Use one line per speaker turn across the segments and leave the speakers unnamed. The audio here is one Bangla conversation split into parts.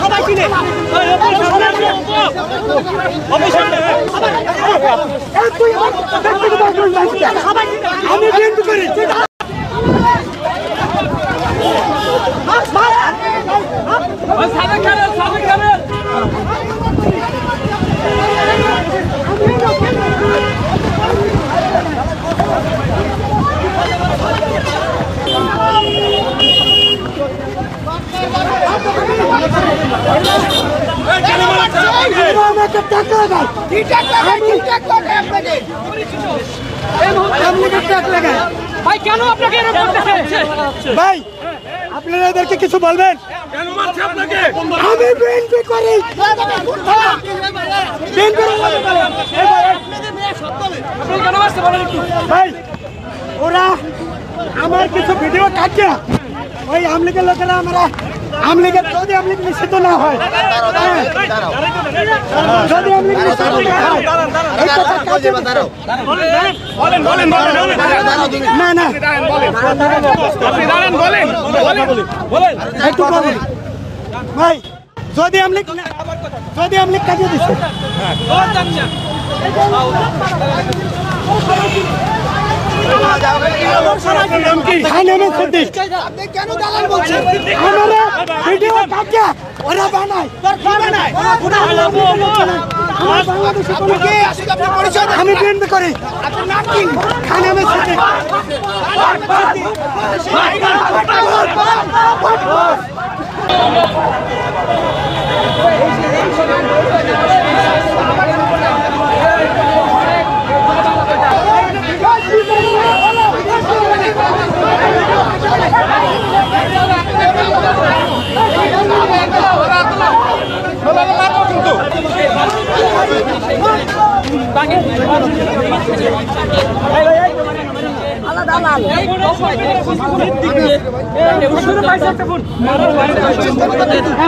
সবাই কিনে আমি বিএনপি করি ভাই কেন আপনাকে ভাই আপনারা এদেরকে কিছু বলবেন আমি বিএনপি করি ভাই ওরা আমার কিছু ভিডিও কাটছে ওই আমলিগের লোকেরা আমরা আমলিগের যদি আমলিগ নিষিদ্ধ না হয় যদি আমলিগ নিষিদ্ধ না হয় না না একটু বলেন ভাই যদি আমলিগ কাটিয়ে দিচ্ছে আমি বিএনপি করি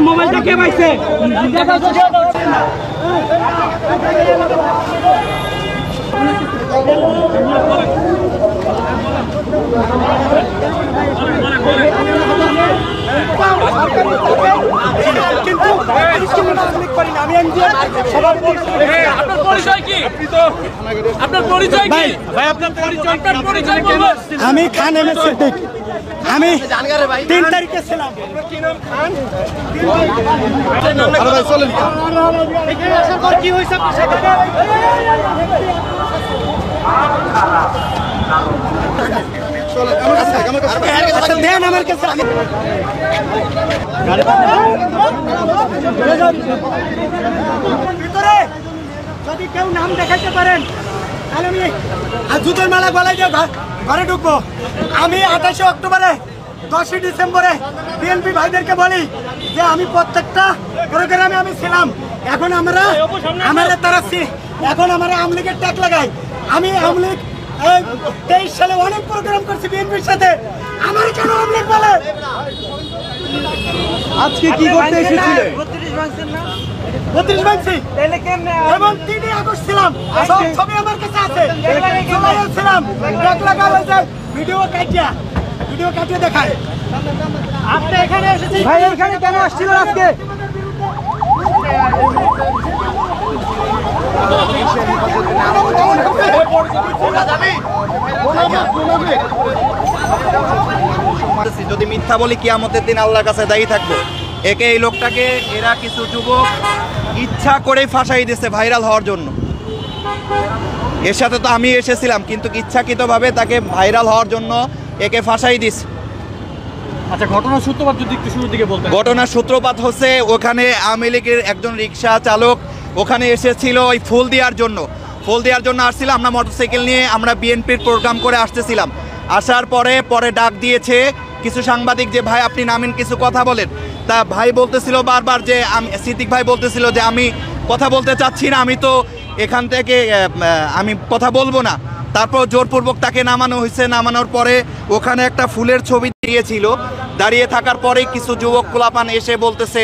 মোবাইলটা কে পাইছে আমি খান এম এস সিদ্দিক আমি 3 তারিখে ছিলাম কি হয়েছে দেন আমার কাছে ভিতরে যদি কেউ নাম দেখাইতে পারেন তাহলে আমি জুতোর মালা গলায় দিয়ে ঘরে ঢুকবো। আমি 28 অক্টোবরে 10 ডিসেম্বরে বিএনপি ভাইদেরকে বলি যে আমি প্রত্যেকটা প্রোগ্রামে আমি ছিলাম। এখন আমরা তারাচ্ছি, এখন আমরা আওয়ামী লীগের ট্যাগ লাগাই। আমি আওয়ামী লীগ 23 সালে অনেক প্রোগ্রাম করছি বিএনপির সাথে, আমার কেন আওয়ামী লীগ বলে? আজকে কি করতে এসেছিলে? 32 ভাঙছি এবং 3 আগস্ট ছিলাম, সব ছবি আমার কাছে আছে। ছিলাম ট্যাগ লাগা হয়েছে, ভিডিও কাটিয়ে দেখায়। আপনি এখানে এসেছেন ভাই, এখানে কেন আসছিলেন আজকে?
যদি মিথ্যা বলি কিয়ামতের দিন আল্লাহর কাছে দায়ী থাকবো। এই লোকটাকে এরা কিছু যুবক ইচ্ছা করেই ফাঁসাই দিয়েছে ভাইরাল হওয়ার জন্য। এর সাথে তো আমি এসেছিলাম, কিন্তু ইচ্ছাকৃতভাবে তাকে ভাইরাল হওয়ার জন্য একে ফাঁসাই দিছে।
আচ্ছা, ঘটনার সূত্রপাত যদি একটু শুরুর দিকে বলতেন।
ঘটনার সূত্রপাত হচ্ছে ওখানে আওয়ামী লীগের একজন রিক্সা চালক ওখানে এসেছিল ওই ফুল দেওয়ার জন্য আসছিলাম। আমরা মোটরসাইকেল নিয়ে আমরা বিএনপির প্রোগ্রাম করে আসতেছিলাম। আসার পরে ডাক দিয়েছে কিছু সাংবাদিক যে ভাই আপনি নামেন, কিছু কথা বলেন। তা ভাই বলতেছিল বারবার যে সিদ্দিক ভাই বলতেছিল যে আমি কথা বলতে চাচ্ছি না, আমি তো এখান থেকে আমি কথা বলবো না। তারপর জোরপূর্বক তাকে নামানো হয়েছে। নামানোর পরে ওখানে একটা ফুলের ছবি দিয়েছিল, দাঁড়িয়ে থাকার পরেই কিছু যুবক পোলাপান এসে বলতেছে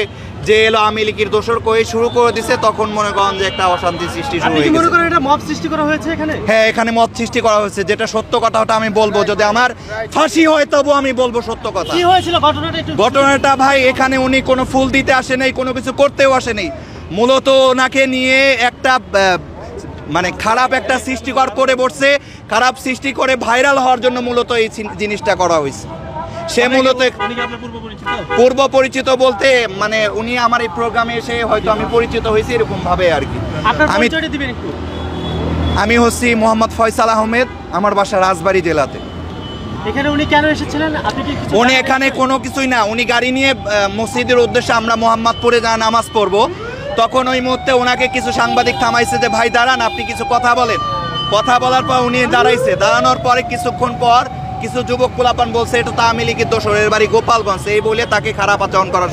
যে এলো আওয়ামী লীগের দোসর কয়ে শুরু করে দিছে, তখন মনে করেন যে একটা অশান্তি সৃষ্টি শুরু
আপনি
হয়ে
কি মনে
গেছে।
করেন এটা মব সৃষ্টি করা হয়েছে এখানে?
হ্যাঁ, এখানে মত সৃষ্টি করা হয়েছে, যেটা সত্য কথা ওটা আমি বলবো। যদি আমার ফাঁসি হয় তবু আমি বলবো সত্য কথা।
কি হয়েছিল ঘটনাটা একটু?
ঘটনাটা ভাই, এখানে উনি কোনো ফুল দিতে আসে নাই, কোনো কিছু করতেও আসে নাই। মূলত ওনাকে নিয়ে একটা মানে খারাপ একটা সৃষ্টিকর করে বসছে, খারাপ সৃষ্টি করে ভাইরাল হওয়ার জন্য মূলত এই জিনিসটা করা হয়েছে। সে মূলত
উনি কি আপনার পূর্ব পরিচিত?
পূর্ব পরিচিত বলতে মানে উনি আমার এই প্রোগ্রামে এসে হয়তো আমি পরিচিত হয়েছি এরকম ভাবে আর কি।
আপনার
আমি
পরিচয়টা দিবেন একটু।
আমি হচ্ছি মোহাম্মদ ফয়সাল আহমেদ, আমার বাসা রাজবাড়ী জেলাতে।
এখানে উনি কেন এসেছিলেন আপনি কি কিছু
উনি
জানেন?
এখানে কোনো কিছুই না, উনি গাড়ি নিয়ে মসজিদের উদ্দেশ্যে আমরা মোহাম্মদপুরে যা নামাজ পড়বো, তখন ওই মুহূর্তে ওনাকে কিছু সাংবাদিক থামাইছে যে ভাই দাঁড়ান, আপনি কিছু কথা বলেন। কথা বলার পর উনি দাঁড়াইছে, দাঁড়ানোর পরে কিছুক্ষণ পর কিছু যুবক পোলাপান বলছে এটা তো আওয়ামী লীগের দোসর, এর বাড়ি গোপালগঞ্জ, এই বলে তাকে খারাপ আচরণ করা